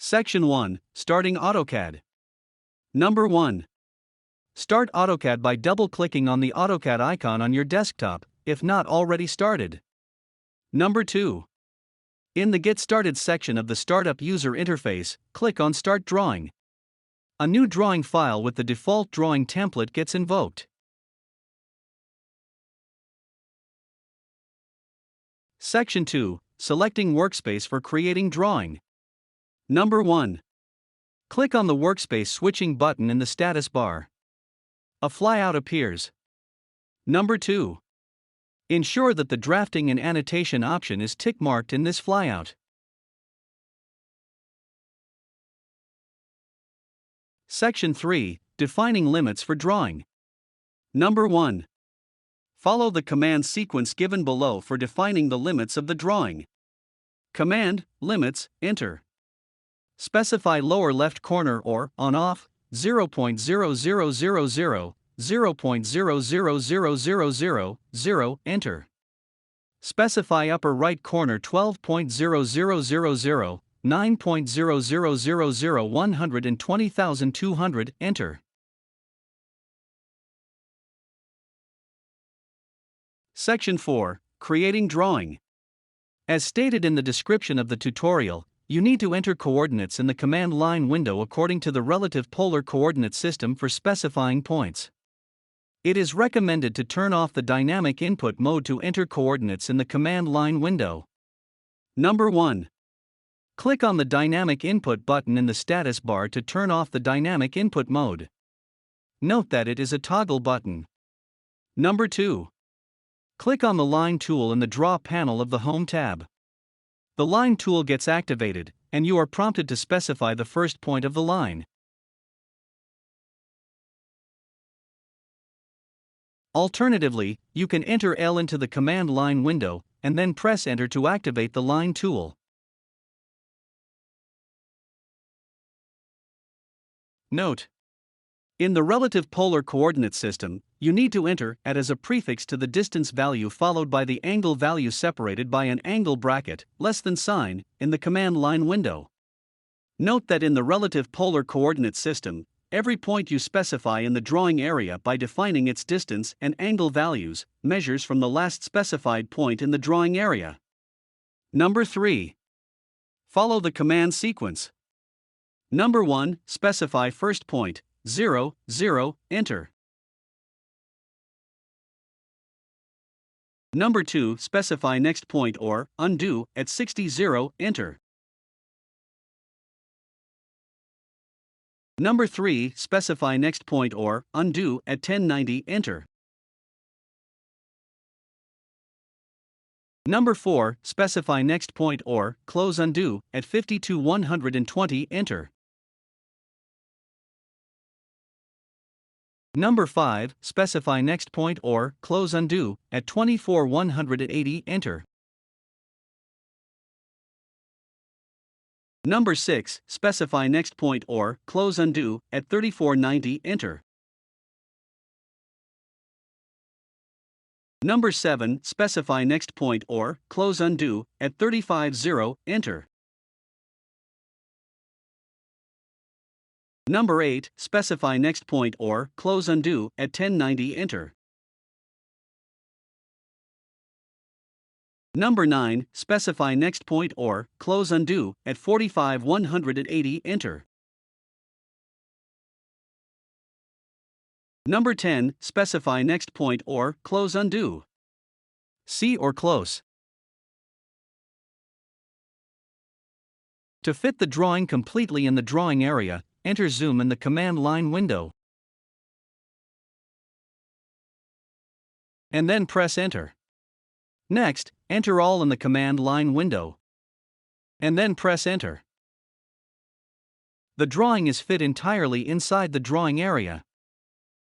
Section 1, Starting AutoCAD. Number 1. Start AutoCAD by double-clicking on the AutoCAD icon on your desktop, if not already started. Number 2. In the Get Started section of the Startup User Interface, click on Start Drawing. A new drawing file with the default drawing template gets invoked. Section 2, Selecting Workspace for creating drawing. Number 1. Click on the Workspace switching button in the status bar. A flyout appears. Number 2. Ensure that the Drafting and Annotation option is tick-marked in this flyout. Section 3, Defining Limits for Drawing. Number 1. Follow the command sequence given below for defining the limits of the drawing. Command, Limits, Enter. Specify lower left corner or, on-off, 0.0000, 0.000000, enter. Specify upper right corner 12.0000, 9.0000, 120,200, enter. Section 4, Creating Drawing. As stated in the description of the tutorial, you need to enter coordinates in the command line window according to the relative polar coordinate system for specifying points. It is recommended to turn off the dynamic input mode to enter coordinates in the command line window. Number 1. Click on the dynamic input button in the status bar to turn off the dynamic input mode. Note that it is a toggle button. Number 2. Click on the line tool in the Draw panel of the Home tab. The line tool gets activated, and you are prompted to specify the first point of the line. Alternatively, you can enter L into the command line window, and then press Enter to activate the line tool. Note: in the relative polar coordinate system, you need to enter at as a prefix to the distance value followed by the angle value separated by an angle bracket, less than sign, in the command line window. Note that in the relative polar coordinate system, every point you specify in the drawing area by defining its distance and angle values measures from the last specified point in the drawing area. Number 3. Follow the command sequence. Number 1, specify first point, 0, 0, enter. Number 2, specify next point or, undo, at 60, 0, enter. Number 3, specify next point or, undo, at 1090, enter. Number 4, specify next point or, close undo, at 52, 120, enter. Number 5, specify next point or, close undo, at 24, 180, enter. Number 6, specify next point or, close undo, at 34, 90, enter. Number 7, specify next point or, close undo, at 35, 0, enter. Number 8, specify next point or, close undo, at 1090, enter. Number 9, specify next point or, close undo, at 45, 180, enter. Number 10, specify next point or, close undo. See or close. To fit the drawing completely in the drawing area, enter Zoom in the command line window. And then press Enter. Next, enter All in the command line window. And then press Enter. The drawing is fit entirely inside the drawing area.